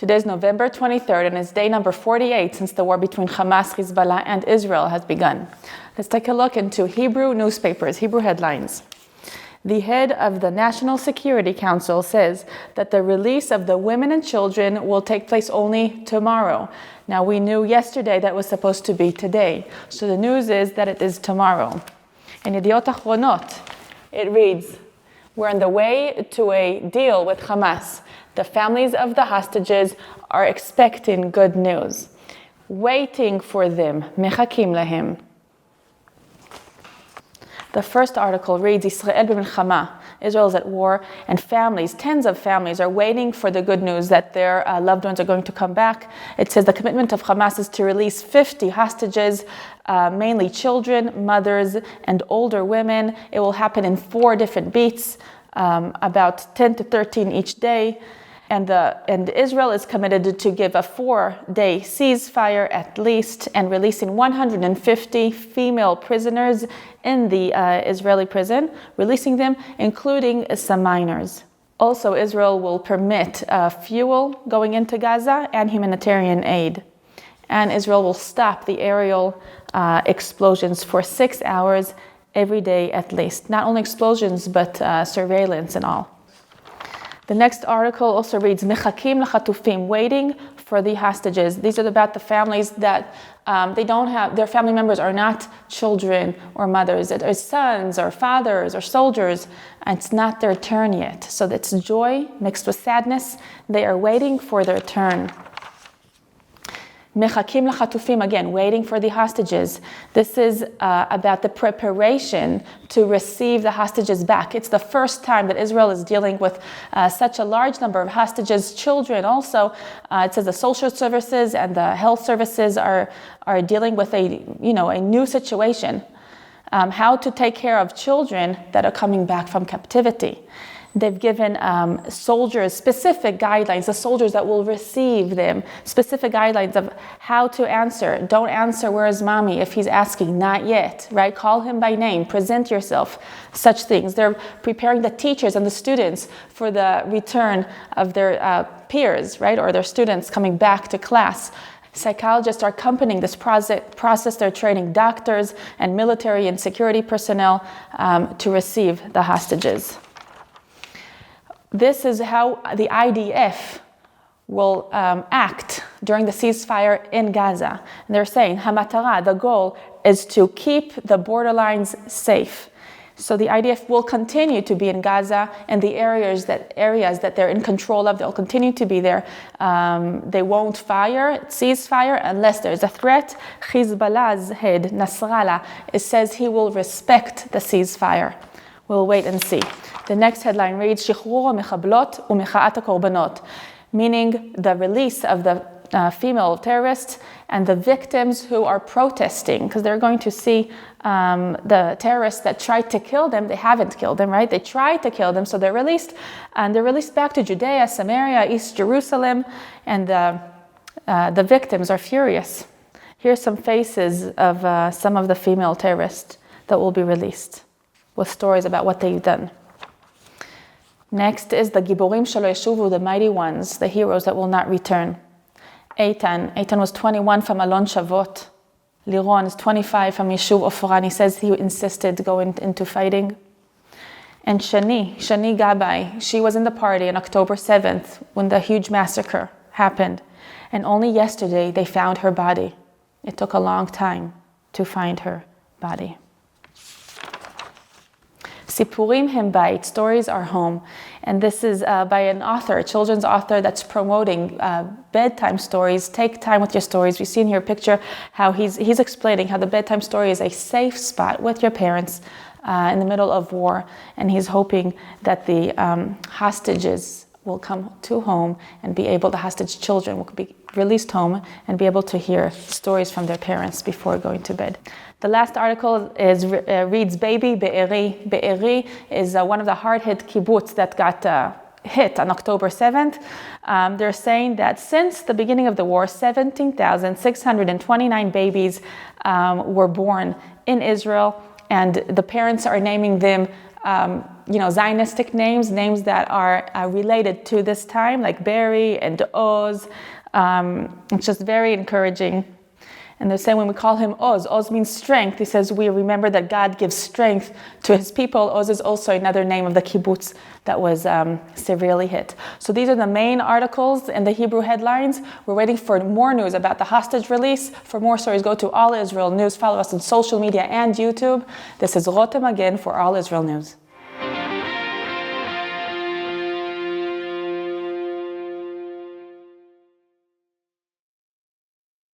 Today is November 23rd, and it's day number 48 since the war between Hamas, Hezbollah, and Israel has begun. Let's take a look into Hebrew newspapers, Hebrew headlines. The head of the National Security Council says that the release of the women and children will take place only tomorrow. Now, we knew yesterday that was supposed to be today, so the news is that it is tomorrow. In Yediot Achronot, it reads, "We're on the way to a deal with Hamas. The families of the hostages are expecting good news, waiting for them, mechakim lahem." The first article reads, Israel b'milchama, Israel is at war, and families, tens of families, are waiting for the good news that their loved ones are going to come back. It says the commitment of Hamas is to release 50 hostages, mainly children, mothers, and older women. It will happen in 4 different beats, about 10 to 13 each day. And Israel is committed to give a 4-day ceasefire at least, and releasing 150 female prisoners in the Israeli prison, releasing them, including some minors. Also, Israel will permit fuel going into Gaza and humanitarian aid. And Israel will stop the aerial explosions for 6 hours every day at least. Not only explosions, but surveillance and all. The next article also reads, Mechakim l'chatufim, waiting for the hostages. These are about the families that they don't have, their family members are not children or mothers. They're sons or fathers or soldiers, and it's not their turn yet. So that's joy mixed with sadness. They are waiting for their turn. Mechakim l'chatufim, again, waiting for the hostages. This is about the preparation to receive the hostages back. It's the first time that Israel is dealing with such a large number of hostages, children also. It says the social services and the health services are dealing with a new situation. How to take care of children that are coming back from captivity. They've given soldiers specific guidelines, the soldiers that will receive them, specific guidelines of how to answer. Don't answer, "Where's mommy?" if he's asking, not yet, right? Call him by name, present yourself, such things. They're preparing the teachers and the students for the return of their peers, right? Or their students coming back to class. Psychologists are accompanying this process. They're training doctors and military and security personnel to receive the hostages. This is how the IDF will act during the ceasefire in Gaza. And they're saying, Hamatara, the goal is to keep the borderlines safe. So the IDF will continue to be in Gaza and the areas that they're in control of. They'll continue to be there. They won't ceasefire unless there's a threat. Hezbollah's head, Nasrallah, it says he will respect the ceasefire. We'll wait and see. The next headline reads, Shichrur ha'mechablot u'mecha'at ha'korbanot, meaning the release of the female terrorists and the victims who are protesting, because they're going to see the terrorists that tried to kill them. They haven't killed them, right? They tried to kill them, so they're released, and they're released back to Judea, Samaria, East Jerusalem, and the victims are furious. Here's some faces of some of the female terrorists that will be released, with stories about what they've done. Next is the Giborim shelo yeshuvu, the mighty ones, the heroes that will not return. Eitan was 21 from Alon Shavot. Liron is 25 from Yeshuv Ofran. He says he insisted to go into fighting. And Shani Gabai, she was in the party on October 7th when the huge massacre happened. And only yesterday they found her body. It took a long time to find her body. Sipurim hem bayit, stories are home. And this is by an author, a children's author that's promoting bedtime stories. Take time with your stories. We see in here a picture how he's explaining how the bedtime story is a safe spot with your parents in the middle of war. And he's hoping that the hostages will come to home and be able, the hostage children will be released home and be able to hear stories from their parents before going to bed. The last article reads Baby Be'eri. Be'eri is one of the hard-hit kibbutz that got hit on October 7th. They're saying that since the beginning of the war, 17,629 babies were born in Israel, and the parents are naming them Zionistic names that are related to this time, like Barry and Oz. It's just very encouraging. And they're saying when we call him Oz means strength. He says we remember that God gives strength to his people. Oz is also another name of the kibbutz that was severely hit. So these are the main articles in the Hebrew headlines. We're waiting for more news about the hostage release. For more stories, go to All Israel News. Follow us on social media and YouTube. This is Rotem again for All Israel News.